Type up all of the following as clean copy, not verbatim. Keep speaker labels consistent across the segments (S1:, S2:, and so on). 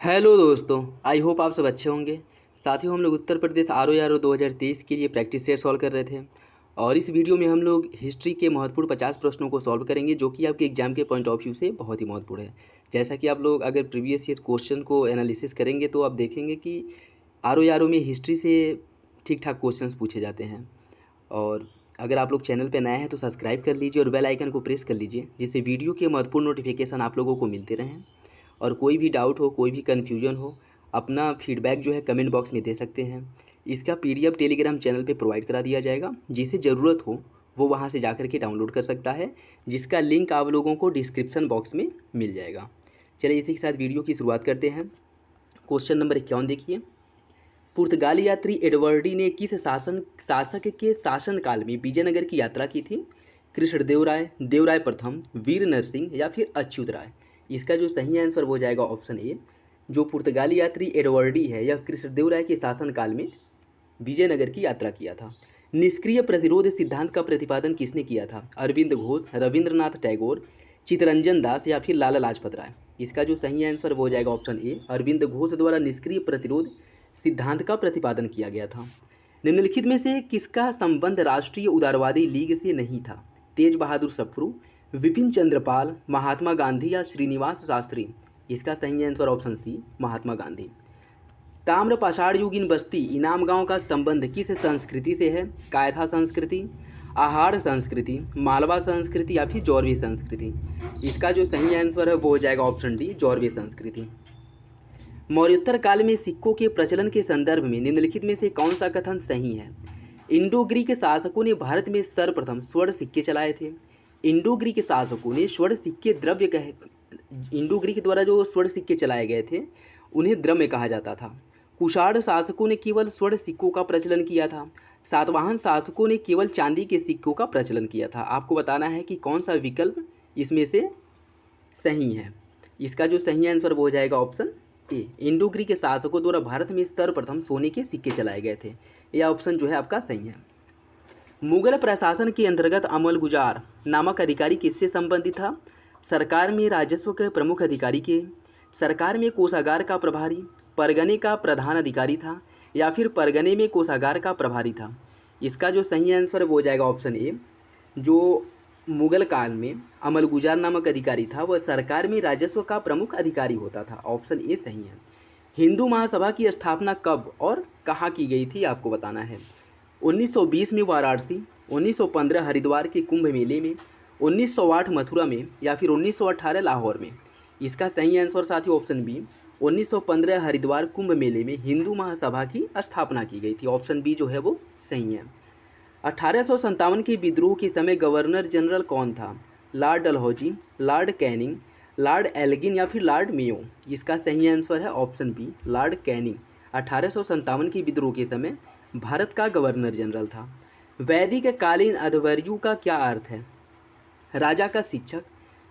S1: Hello दोस्तों, I hope आप सब अच्छे होंगे। साथियों, हम लोग उत्तर प्रदेश आर ओ 2023 के लिए प्रैक्टिस सेट सॉल्व कर रहे थे और इस वीडियो में हम लोग हिस्ट्री के महत्वपूर्ण 50 प्रश्नों को सॉल्व करेंगे जो कि आपके एग्जाम के पॉइंट ऑफ व्यू से बहुत ही महत्वपूर्ण है। जैसा कि आप लोग अगर प्रीवियस ईयर क्वेश्चन को एनालिसिस करेंगे तो आप देखेंगे कि आर ओ में हिस्ट्री से ठीक ठाक क्वेश्चन पूछे जाते हैं। और अगर आप लोग चैनल पर नए हैं तो सब्सक्राइब कर लीजिए और बेल आइकन को प्रेस कर लीजिए, जिससे वीडियो के महत्वपूर्ण नोटिफिकेशन आप लोगों को मिलते रहें। और कोई भी डाउट हो, कोई भी कन्फ्यूजन हो, अपना फीडबैक जो है कमेंट बॉक्स में दे सकते हैं। इसका पीडीएफ टेलीग्राम चैनल पे प्रोवाइड करा दिया जाएगा, जिसे ज़रूरत हो वो वहाँ से जाकर के डाउनलोड कर सकता है, जिसका लिंक आप लोगों को डिस्क्रिप्शन बॉक्स में मिल जाएगा। चलिए इसी के साथ वीडियो की शुरुआत करते हैं। क्वेश्चन नंबर 51 देखिए। पुर्तगाली यात्री एडवर्डी ने किस शासक के शासनकाल में विजयनगर की यात्रा की थी? कृष्णदेवराय, देवराय प्रथम, वीर नरसिंह या फिर अच्युत राय? इसका जो सही आंसर हो जाएगा ऑप्शन ए। जो पुर्तगाली यात्री एडवर्डी है यह कृष्णदेवराय के शासनकाल में विजयनगर की यात्रा किया था। निष्क्रिय प्रतिरोध सिद्धांत का प्रतिपादन किसने किया था? अरविंद घोष, रविंद्रनाथ टैगोर, चित्तरंजन दास या फिर लाला लाजपत राय? इसका जो सही आंसर हो जाएगा ऑप्शन ए। अरविंद घोष द्वारा निष्क्रिय प्रतिरोध सिद्धांत का प्रतिपादन किया गया था। निम्नलिखित में से किसका संबंध राष्ट्रीय उदारवादी लीग से नहीं था? तेज बहादुर सप्रू, विपिन चंद्रपाल, महात्मा गांधी या श्रीनिवास शास्त्री? इसका सही आंसर ऑप्शन सी, महात्मा गांधी। ताम्र पाषाण युगीन बस्ती इनाम गांव का संबंध किस संस्कृति से है? कायथा संस्कृति, आहार संस्कृति, मालवा संस्कृति या फिर जौरवी संस्कृति? इसका जो सही आंसर है वो हो जाएगा ऑप्शन डी, जौरवी संस्कृति। मौर्योत्तर काल में सिक्कों के प्रचलन के संदर्भ में निम्नलिखित में से कौन सा कथन सही है? इंडो ग्रीक शासकों ने भारत में सर्वप्रथम स्वर्ण सिक्के चलाए थे। इंडो ग्रीक शासकों ने स्वर्ण सिक्के इंडो ग्रीक द्वारा जो स्वर्ण सिक्के चलाए गए थे उन्हें द्रव्य कहा जाता था। कुषाण शासकों ने केवल स्वर्ण सिक्कों का प्रचलन किया था। सातवाहन शासकों ने केवल चांदी के सिक्कों का प्रचलन किया था। आपको बताना है कि कौन सा विकल्प इसमें से सही है। इसका जो सही आंसर वो हो जाएगा ऑप्शन ए। इंडो ग्रीक के शासकों द्वारा भारत में सर्वप्रथम सोने के सिक्के चलाए गए थे। यह ऑप्शन जो है आपका सही है। मुगल प्रशासन के अंतर्गत अमल गुजार नामक अधिकारी किससे संबंधित था? सरकार में राजस्व के प्रमुख अधिकारी के, सरकार में कोषागार का प्रभारी, परगने का प्रधान अधिकारी था या फिर परगने में कोषागार का प्रभारी था? इसका जो सही आंसर वो हो जाएगा ऑप्शन ए। जो मुगल काल में अमल गुजार नामक अधिकारी था वह सरकार में राजस्व का प्रमुख अधिकारी होता था। ऑप्शन ए सही है। हिंदू महासभा की स्थापना कब और कहाँ की गई थी आपको बताना है। 1920 में वाराणसी, 1915 हरिद्वार के कुंभ मेले में, 1908 मथुरा में या फिर 1918 लाहौर में? इसका सही आंसर साथियों ऑप्शन बी, 1915 हरिद्वार कुंभ मेले में हिंदू महासभा की स्थापना की गई थी। ऑप्शन बी जो है वो सही है। 1857 के विद्रोह के समय गवर्नर जनरल कौन था? Lord Dalhousie, Lord Canning, Lord Elgin या फिर लॉर्ड मेयो? इसका सही आंसर है ऑप्शन बी, लॉर्ड कैनिंग 1857 के विद्रोह के समय भारत का गवर्नर जनरल था। वैदिक कालीन अध्वर्यु का क्या अर्थ है? राजा का शिक्षक,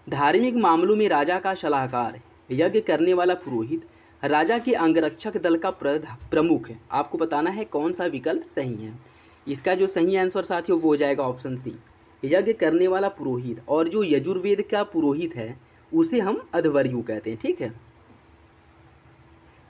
S1: धार्मिक मामलों में राजा का सलाहकार, यज्ञ करने वाला पुरोहित, राजा के अंगरक्षक दल का प्रमुख है? आपको बताना है कौन सा विकल्प सही है। इसका जो सही आंसर साथियों वो हो जाएगा ऑप्शन सी, यज्ञ करने वाला पुरोहित। और जो यजुर्वेद का पुरोहित है उसे हम अध्वर्यु कहते हैं। ठीक है,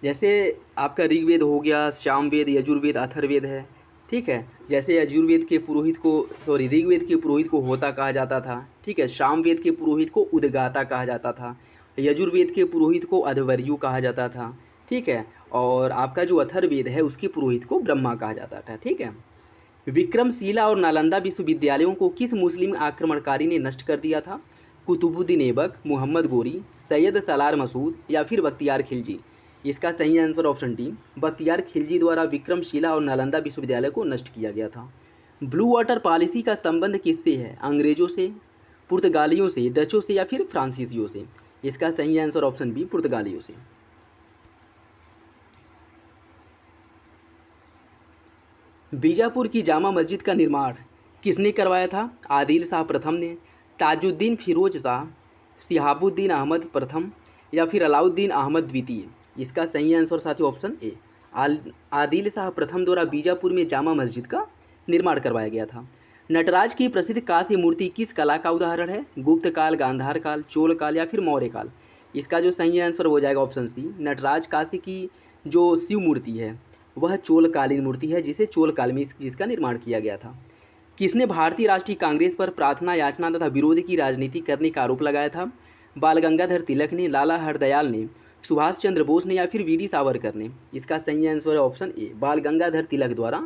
S1: जैसे आपका ऋग्वेद हो गया, सामवेद, यजुर्वेद, अथर्ववेद है। ठीक है, जैसे यजुर्वेद के पुरोहित को ऋग्वेद के पुरोहित को होता कहा जाता था। ठीक है, सामवेद के पुरोहित को उद्गाता कहा जाता था, यजुर्वेद के पुरोहित को अध्वर्यु कहा जाता था। ठीक है, और आपका जो अथर्ववेद है उसके पुरोहित को ब्रह्मा कहा जाता था। ठीक है, विक्रमशिला और नालंदा विश्वविद्यालयों को किस मुस्लिम आक्रमणकारी ने नष्ट कर दिया था? कुतुबुद्दीन ऐबक, मोहम्मद गोरी, सैयद सलार मसूद या फिर बख्तियार खिलजी? इसका सही answer option D, Bakhtiyar Khilji द्वारा विक्रमशिला और नालंदा विश्वविद्यालय को नष्ट किया गया था। ब्लू वाटर पॉलिसी का संबंध किससे है? अंग्रेजों से, पुर्तगालियों से, डचों से या फिर फ्रांसीसियों से? इसका सही आंसर ऑप्शन बी, पुर्तगालियों से। बीजापुर की जामा मस्जिद का निर्माण किसने करवाया था? आदिल शाह प्रथम ने, ताजुद्दीन फिरोज शाह, शिहाबुद्दीन अहमद प्रथम या फिर अलाउद्दीन अहमद द्वितीय? इसका सही आंसर साथियों ऑप्शन ए, आदिल शाह प्रथम द्वारा बीजापुर में जामा मस्जिद का निर्माण करवाया गया था। नटराज की प्रसिद्ध कांस्य मूर्ति किस कला का उदाहरण है? गुप्त काल, गांधार काल, चोल काल या फिर मौर्य काल? इसका जो सही आंसर हो जाएगा ऑप्शन सी, नटराज काशी की जो शिव मूर्ति है वह चोलकालीन मूर्ति है, जिसे चोल काल में जिसका निर्माण किया गया था। किसने भारतीय राष्ट्रीय कांग्रेस पर प्रार्थना याचना तथा विरोध की राजनीति करने का आरोप लगाया था? बाल गंगाधर तिलक ने, लाला हरदयाल ने, सुभाष चंद्र बोस ने या फिर वी डी सावरकर ने? इसका सही आंसर है ऑप्शन ए, बाल गंगाधर तिलक द्वारा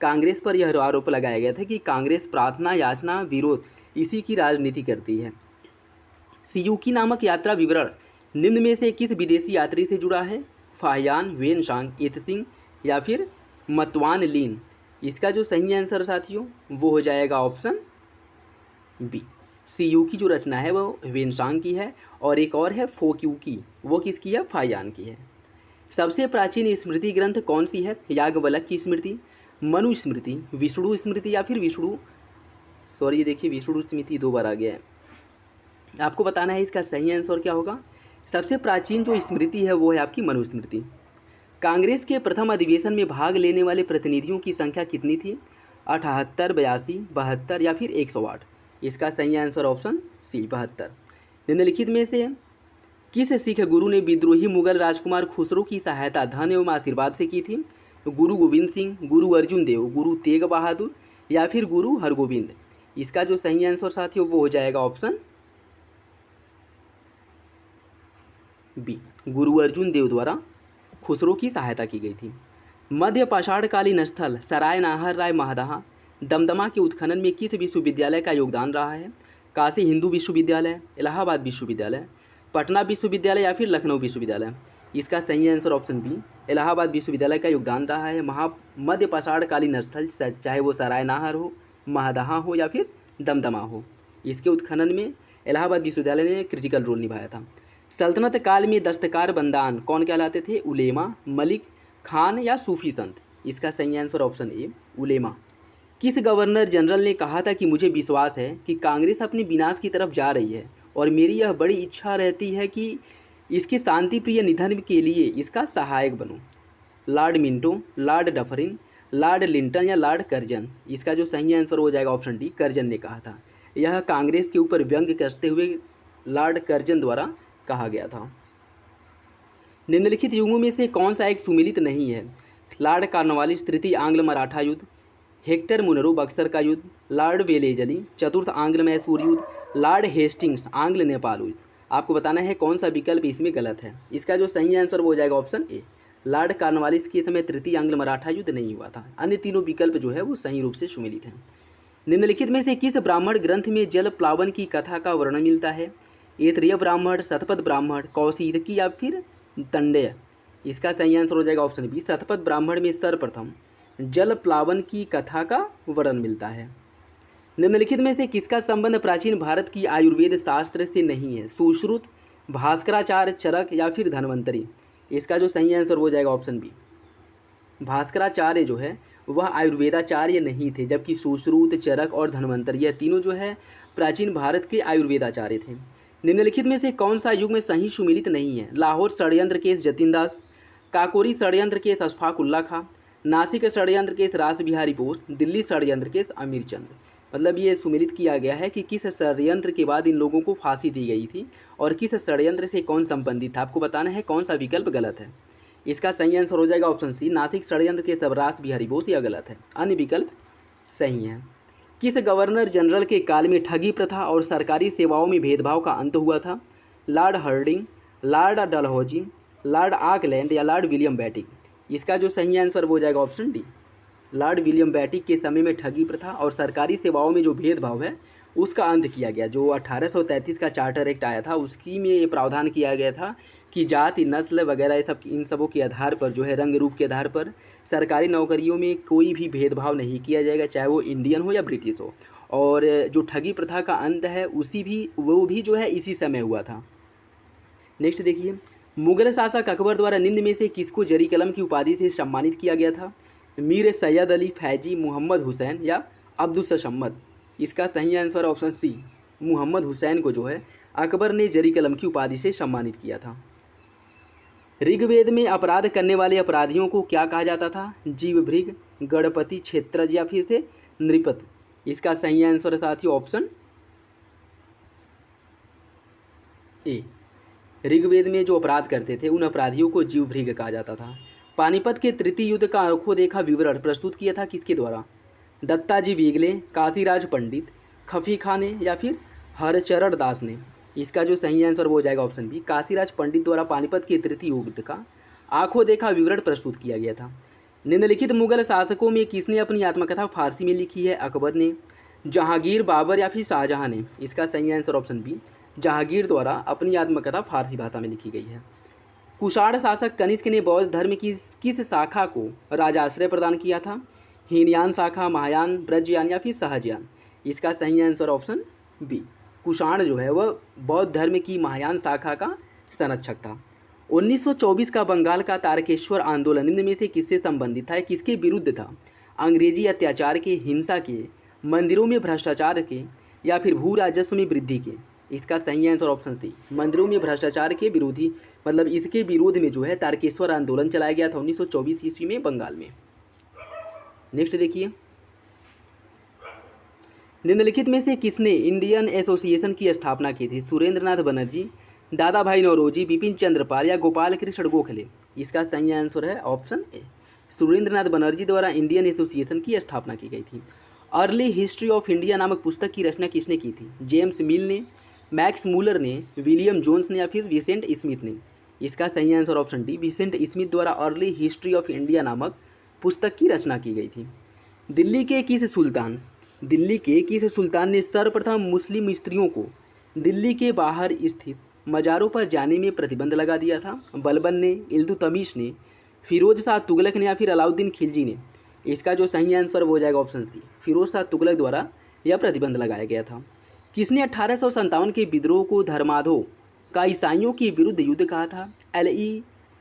S1: कांग्रेस पर यह आरोप लगाया गया था कि कांग्रेस प्रार्थना याचना विरोध इसी की राजनीति करती है। सियुकी नामक यात्रा विवरण निम्न में से किस विदेशी यात्री से जुड़ा है? फाहियान, वेनसांग, एतसिंग या फिर मतवान लीन? इसका जो सही आंसर साथियों वो हो जाएगा ऑप्शन बी, सीयू की जो रचना है वो वेनसांग की है और एक और है फोक्यू की, वो किसकी है? फाहियान की है। सबसे प्राचीन स्मृति ग्रंथ कौन सी है? याज्ञवल्क्य की स्मृति, मनु स्मृति, विष्णु स्मृति या फिर ये देखिए विष्णु स्मृति 2 बार आ गया है। आपको बताना है इसका सही आंसर क्या होगा। सबसे प्राचीन जो स्मृति है वो है आपकी मनु स्मृति। कांग्रेस के प्रथम अधिवेशन में भाग लेने वाले प्रतिनिधियों की संख्या कितनी थी? 78, 82, 72 या फिर 108? इसका सही आंसर ऑप्शन सी 72। निम्नलिखित में से किस सिख गुरु ने विद्रोही मुगल राजकुमार खुसरो की सहायता धन एवं आशीर्वाद से की थी? गुरु गोविंद सिंह, गुरु अर्जुन देव, गुरु तेग बहादुर या फिर गुरु हरगोविंद? इसका जो सही आंसर साथियों वो हो जाएगा ऑप्शन बी, गुरु अर्जुन देव द्वारा खुसरो की सहायता की गई थी। मध्य पाषाणकालीन स्थल सराय नाहर राय महदहा दमदमा के उत्खनन में किस विश्वविद्यालय का योगदान रहा है? काशी हिंदू विश्वविद्यालय, इलाहाबाद विश्वविद्यालय, पटना विश्वविद्यालय या फिर लखनऊ विश्वविद्यालय? इसका सही आंसर ऑप्शन बी, इलाहाबाद विश्वविद्यालय का योगदान रहा है। मध्य पाषाणकालीन स्थल चाहे वो सराय नाहर हो, महदहा हो या फिर दमदमा हो, इसके उत्खनन में इलाहाबाद विश्वविद्यालय ने क्रिटिकल रोल निभाया था। सल्तनत काल में दस्तकार बंदान कौन कहलाते थे? उलेमा, मलिक, खान या सूफी संत? इसका सही आंसर ऑप्शन ए, उलेमा। किस गवर्नर जनरल ने कहा था कि मुझे विश्वास है कि कांग्रेस अपने विनाश की तरफ जा रही है और मेरी यह बड़ी इच्छा रहती है कि इसके शांतिप्रिय निधन के लिए इसका सहायक बनूं? Lord Minto, Lord Dufferin, Lord Lytton या लॉर्ड कर्जन? इसका जो सही आंसर हो जाएगा ऑप्शन डी, कर्जन ने कहा था। यह कांग्रेस के ऊपर व्यंग्य कसते हुए लॉर्ड कर्जन द्वारा कहा गया था। निम्नलिखित युगों में से कौन सा एक सुमेलित नहीं है? लॉर्ड कॉर्नवालिस तृतीय आंग्ल मराठा युद्ध, हेक्टर मुनरो बक्सर का युद्ध, लॉर्ड वेलेजली चतुर्थ आंग्ल मैसूर युद्ध, लॉर्ड हेस्टिंग्स आंग्ल नेपाल युद्ध? आपको बताना है कौन सा विकल्प इसमें गलत है। इसका जो सही आंसर हो जाएगा ऑप्शन ए, लॉर्ड कॉर्नवालिस के समय तृतीय आंग्ल मराठा युद्ध नहीं हुआ था। अन्य तीनों विकल्प जो है वो सही रूप से सुमेलित हैं। निम्नलिखित में से किस ब्राह्मण ग्रंथ में जल प्लावन की कथा का वर्णन मिलता है? ऐतरेय ब्राह्मण, शतपथ ब्राह्मण, कौशिकी या फिर तंडेय? इसका सही आंसर हो जाएगा ऑप्शन बी, शतपथ ब्राह्मण में सर्वप्रथम जल प्लावन की कथा का वर्णन मिलता है। निम्नलिखित में से किसका संबंध प्राचीन भारत की आयुर्वेद शास्त्र से नहीं है? सुश्रुत, भास्कराचार्य, चरक या फिर धन्वंतरी? इसका जो सही आंसर हो जाएगा ऑप्शन बी, भास्कराचार्य जो है वह आयुर्वेदाचार्य नहीं थे, जबकि सुश्रुत, चरक और धन्वंतरी यह तीनों जो है प्राचीन भारत के आयुर्वेदाचार्य थे। निम्नलिखित में से कौन सा युग में सही सुमेलित नहीं है? लाहौर षड्यंत्र केस जतिन दास, काकोरी षड्यंत्र केस अशफाक उल्ला खां, नासिक षड्यंत्र केस रास बिहारी बोस, दिल्ली षड्यंत्र केस अमीर चंद्र? मतलब ये सुमेलित किया गया है कि किस षड्यंत्र के बाद इन लोगों को फांसी दी गई थी और किस षड्यंत्र से कौन संबंधित था। आपको बताना है कौन सा विकल्प गलत है। इसका सही आंसर हो जाएगा ऑप्शन सी, नासिक षड्यंत्र केस रास बिहारी बोस, यह गलत है। अन्य विकल्प सही है। किस गवर्नर जनरल के काल में ठगी प्रथा और सरकारी सेवाओं में भेदभाव का अंत हुआ था? Lord herding, Lord Dalhousie, Lord Auckland या लॉर्ड विलियम बेटिक? इसका जो सही आंसर हो जाएगा ऑप्शन डी, लॉर्ड विलियम बेटिक के समय में ठगी प्रथा और सरकारी सेवाओं में जो भेदभाव है उसका अंत किया गया। जो 1833 का चार्टर एक्ट आया था उसकी में ये प्रावधान किया गया था कि जाति, नस्ल वगैरह ये सब इन सबों के आधार पर जो है रंग रूप के आधार पर सरकारी नौकरियों में कोई भी भेदभाव नहीं किया जाएगा, चाहे वो इंडियन हो या ब्रिटिश हो। और जो ठगी प्रथा का अंत है वो भी जो है इसी समय हुआ था। नेक्स्ट देखिए, मुगल शासक अकबर द्वारा निम्न में से किसको जरी कलम की उपाधि से सम्मानित किया गया था? मीर सैयद अली, फैजी, मोहम्मद हुसैन या अब्दुल? इसका सही answer option C, Mohammad Hussain को जो है अकबर ने जरी कलम की उपाधि से सम्मानित किया था। ऋग्वेद में अपराध करने वाले अपराधियों को क्या कहा जाता था? जीवभृग, गणपति, क्षेत्रज या फिर थे नृपत? इसका सही आंसर साथियों ऑप्शन ए, ऋग्वेद में जो अपराध करते थे उन अपराधियों को जीवभृग कहा जाता था। पानीपत के तृतीय युद्ध का आंखों देखा विवरण प्रस्तुत किया था किसके द्वारा? दत्ताजी वेगले, काशीराज पंडित, खफी खान ने या फिर हरचरण दास ने? इसका जो सही आंसर वो हो जाएगा ऑप्शन बी, काशीराज पंडित द्वारा पानीपत के तृतीय युद्ध का आंखों देखा विवरण प्रस्तुत किया गया था। निम्नलिखित मुगल शासकों में किसने अपनी आत्मकथा फारसी में लिखी है? अकबर ने, जहांगीर, बाबर या फिर शाहजहां ने? इसका सही आंसर ऑप्शन बी, जहांगीर द्वारा अपनी आत्मकथा फारसी भाषा में लिखी गई है। कुषाण शासक कनिष्क ने बौद्ध धर्म की किस शाखा को राजाश्रय प्रदान किया था? हीनयान शाखा, महायान, ब्रजयान या फिर सहजयान? इसका सही आंसर ऑप्शन बी, कुषाण जो है वह बौद्ध धर्म की महायान शाखा का संरक्षक था। 1924 का बंगाल का तारकेश्वर आंदोलन निम्न में से किससे संबंधित था? किसके विरुद्ध था? अंग्रेजी अत्याचार के, हिंसा के, मंदिरों में भ्रष्टाचार के या फिर भू राजस्व में वृद्धि के? इसका सही आंसर ऑप्शन सी, मंदिरों में भ्रष्टाचार के विरोधी, मतलब इसके विरोध में जो है तारकेश्वर आंदोलन चलाया गया था 1924 ईस्वी में बंगाल में। नेक्स्ट देखिए, निम्नलिखित में से किसने इंडियन एसोसिएशन की स्थापना की थी? सुरेंद्रनाथ बनर्जी, दादा भाई नौरोजी, बिपिन चंद्र पाल या गोपाल कृष्ण गोखले? इसका सही आंसर है ऑप्शन ए, सुरेंद्रनाथ बनर्जी द्वारा इंडियन एसोसिएशन की स्थापना की गई थी। अर्ली हिस्ट्री ऑफ इंडिया नामक पुस्तक की रचना किसने की थी? जेम्स मिल ने, मैक्स मूलर ने, विलियम जोन्स ने या फिर विसेंट स्मिथ ने? इसका सही answer option D, Vincent Smith द्वारा अर्ली हिस्ट्री ऑफ इंडिया नामक पुस्तक की रचना की गई थी। दिल्ली के किस सुल्तान ने सर्वप्रथम मुस्लिम स्त्रियों को दिल्ली के बाहर स्थित मज़ारों पर जाने में प्रतिबंध लगा दिया था? बलबन ने, इल्तुतमिश ने, फिरोज शाह तुगलक ने या फिर अलाउद्दीन खिलजी ने? इसका जो सही आंसर वो हो जाएगा ऑप्शन सी, फिरोज शाह तुगलक द्वारा यह प्रतिबंध लगाया गया था। किसने 1857 के विद्रोह को धर्माधो का ईसाइयों के विरुद्ध युद्ध कहा था?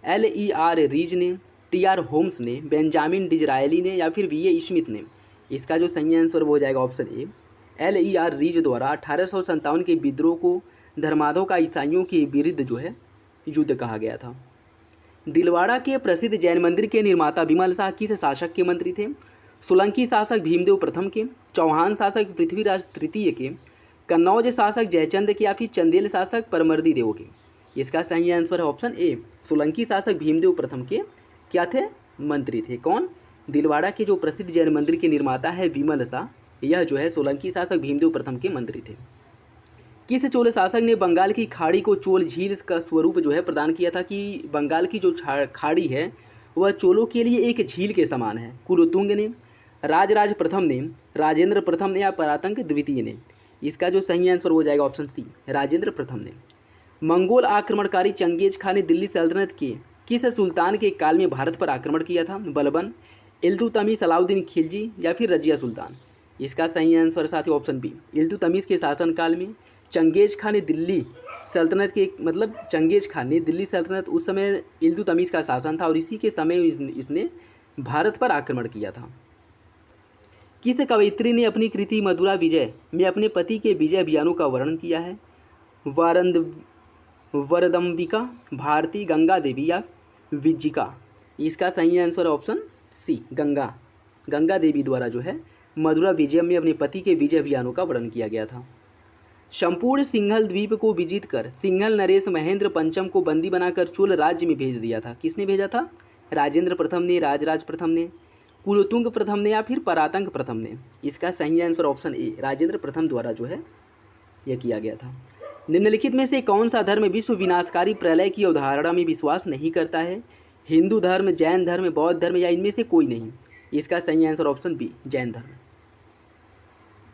S1: L.E.R. रीज ने, T.R. होम्स ने, बेंजामिन डिजरायली ने या फिर V.A. स्मिथ ने? इसका जो सही आंसर वो हो जाएगा ऑप्शन ए, L.E.R. रीज द्वारा 1857 के विद्रोह को धर्माधो का ईसाइयों के विरुद्ध जो है युद्ध कहा गया था। दिलवाड़ा के प्रसिद्ध जैन मंदिर के निर्माता विमल शाह किस शासक के मंत्री थे? सोलंकी शासक भीमदेव प्रथम के, चौहान शासक पृथ्वीराज तृतीय के, कन्नौज शासक जयचंद के या फिर चंदेल शासक परमर्दी देव के? इसका सही आंसर है ऑप्शन ए, सोलंकी शासक भीमदेव प्रथम के क्या थे? मंत्री थे। कौन? दिलवाड़ा के जो प्रसिद्ध जैन मंदिर के निर्माता है विमल शाह, यह जो है सोलंकी शासक भीमदेव प्रथम के मंत्री थे। किस चोल शासक ने बंगाल की खाड़ी को चोल झील का स्वरूप जो है प्रदान किया था कि बंगाल की जो खाड़ी है वह चोलों के लिए एक झील के समान है? कुलोतुंग ने, राजराज प्रथम ने, राजेंद्र प्रथम ने या परातंक द्वितीय ने? इसका जो सही आंसर हो जाएगा ऑप्शन सी, राजेंद्र प्रथम ने। मंगोल आक्रमणकारी चंगेज खान ने दिल्ली सल्तनत के किस सुल्तान के काल में भारत पर आक्रमण किया था? बलबन, इल्तुतमिश, अलाउद्दीन खिलजी या फिर रजिया सुल्तान? इसका सही आंसर साथियों ऑप्शन बी, इल्तुतमिश के शासनकाल में चंगेज खान ने दिल्ली सल्तनत के, मतलब चंगेज खान ने दिल्ली सल्तनत, उस समय इल्तुतमिश का शासन था और इसी के समय इसने भारत पर आक्रमण किया था। किस कवयित्री ने अपनी कृति मधुरा विजय में अपने पति के विजय अभियानों का वर्णन किया है? वरदम्बिका, भारती, गंगा देवी या विज्जिका? इसका सही आंसर ऑप्शन सी, गंगा देवी द्वारा जो है मधुरा विजय में अपने पति के विजय अभियानों का वर्णन किया गया था। संपूर्ण सिंघल द्वीप को विजित कर सिंघल नरेश महेंद्र पंचम को बंदी बनाकर चोल राज्य में भेज दिया था? किसने भेजा था? राजेंद्र प्रथम ने, राजराज प्रथम ने, कुलोतुंग प्रथम ने या फिर परातंक प्रथम ने? इसका सही आंसर ऑप्शन ए, राजेंद्र प्रथम द्वारा जो है यह किया गया था। निम्नलिखित में से कौन सा धर्म विश्व विनाशकारी प्रलय की अवधारणा में विश्वास नहीं करता है? हिंदू धर्म, जैन धर्म, बौद्ध धर्म या इनमें से कोई नहीं? इसका सही आंसर ऑप्शन बी, जैन धर्म।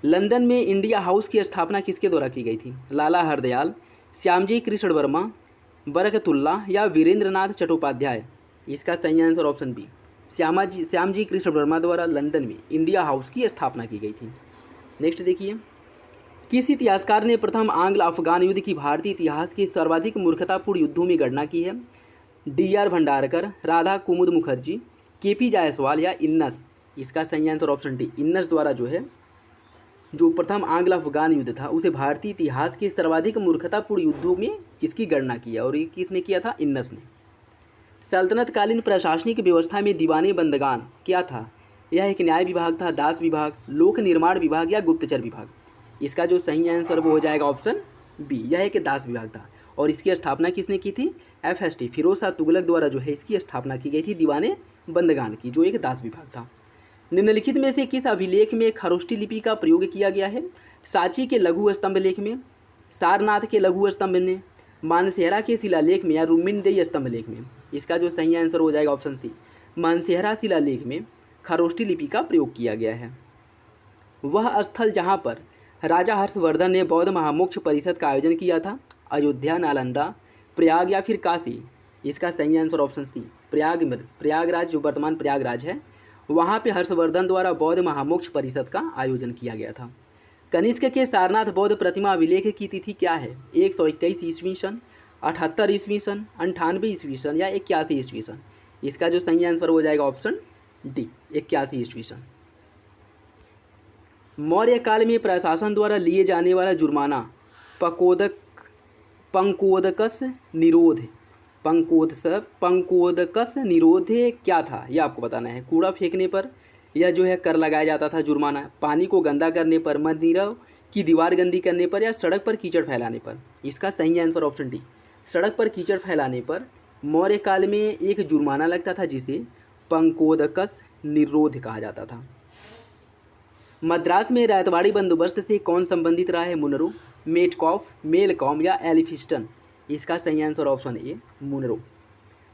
S1: लंदन में इंडिया हाउस की स्थापना किसके द्वारा की गई थी? लाला हरदयाल, श्यामजी कृष्ण वर्मा, बरकतुल्ला या वीरेंद्रनाथ चट्टोपाध्याय? इसका सही answer option B, Shyamji Krishna Varma द्वारा लंदन में इंडिया हाउस की स्थापना की गई थी। नेक्स्ट देखिए, किस इतिहासकार ने प्रथम आंग्ल अफगान युद्ध की भारतीय इतिहास के सर्वाधिक मूर्खतापूर्ण युद्धों में गणना की है? D.R. भंडारकर, राधा कुमुद मुखर्जी, K.P. जायसवाल या इन्नस? इसका सही आंसर ऑप्शन डी, इन्नस द्वारा जो है जो प्रथम आंग्ल अफगान युद्ध था उसे भारतीय इतिहास के सर्वाधिक मूर्खतापूर्ण युद्धों में इसकी गणना की है और ये किसने किया था? इन्नस ने। सल्तनतकालीन प्रशासनिक व्यवस्था में दीवाने बंदगान क्या था? यह एक न्याय विभाग था, दास विभाग, लोक निर्माण विभाग या गुप्तचर विभाग? इसका जो सही आंसर वो हो जाएगा ऑप्शन बी, यह एक दास विभाग था। और इसकी स्थापना किसने की थी? FST फिरोज शाह तुगलक द्वारा जो है इसकी स्थापना की गई थी दीवाने बंदगान की, जो एक दास विभाग था। निम्नलिखित में से किस अभिलेख में खरोष्टी लिपि का प्रयोग किया गया है? सांची के लघु स्तंभ लेख में, सारनाथ के लघु स्तंभ में, मानसेहरा के शिलालेख में या रुमिनदेई स्तंभ लेख में? इसका जो सही आंसर हो जाएगा ऑप्शन सी, मानसेहरा शिलालेख में खरोष्टी लिपि का प्रयोग किया गया है। वह स्थल जहाँ पर राजा हर्षवर्धन ने बौद्ध महामोक्ष परिषद का आयोजन किया था, अयोध्या, नालंदा, प्रयाग या फिर काशी? इसका सही आंसर ऑप्शन सी, प्रयागराज, जो वर्तमान प्रयागराज है, वहाँ पे हर्षवर्धन द्वारा बौद्ध महामोक्ष परिषद का आयोजन किया गया था। कनिष्क के सारनाथ बौद्ध प्रतिमा अभिलेख की तिथि क्या है? 121 ईस्वी सन, 78 ईस्वी सन, 98 ईस्वी सन या 81 ईस्वी सन? इसका जो सही आंसर हो जाएगा ऑप्शन डी, 81 ईस्वी सन। मौर्य काल में प्रशासन द्वारा लिए जाने वाला जुर्माना पंकोदकस निरोध क्या था? यह आपको बताना है। कूड़ा फेंकने पर यह जो है कर लगाया जाता था जुर्माना, पानी को गंदा करने पर, मंदिरों की दीवार गंदी करने पर या सड़क पर कीचड़ फैलाने पर? इसका सही आंसर ऑप्शन डी, सड़क पर कीचड़ फैलाने पर मौर्य काल में एक जुर्माना लगता था जिसे पंकोदकस निरोध कहा जाता था। मद्रास में रैतवाड़ी बंदोबस्त से कौन संबंधित रहा है? मुनरो, मेटकॉफ, मेलकॉम या एलिफिस्टन? इसका सही आंसर ऑप्शन ए, मुनरो।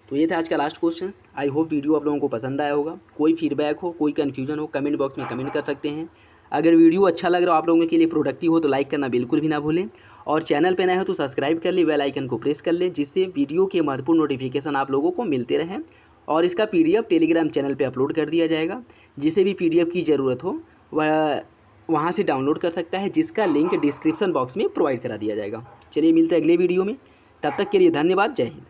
S1: तो ये था आज का last question. I hope video आप लोगों को पसंद आया होगा। कोई फीडबैक हो, कोई कन्फ्यूजन हो, कमेंट बॉक्स में कमेंट कर सकते हैं। अगर वीडियो अच्छा लग रहा हो, आप लोगों के लिए प्रोडक्टिव हो, तो लाइक करना बिल्कुल भी ना भूलें और चैनल पर नए हो तो सब्सक्राइब कर ले, बेल आइकन को प्रेस कर ले, जिससे वीडियो के महत्वपूर्ण नोटिफिकेशन आप लोगों को मिलते रहें। और इसका PDF टेलीग्राम चैनल पर अपलोड कर दिया जाएगा। जिसे भी PDF की ज़रूरत हो वह वहाँ से डाउनलोड कर सकता है, जिसका लिंक डिस्क्रिप्शन बॉक्स में प्रोवाइड करा दिया जाएगा। चलिए मिलते हैं अगले वीडियो में, तब तक के लिए धन्यवाद, जय हिंद।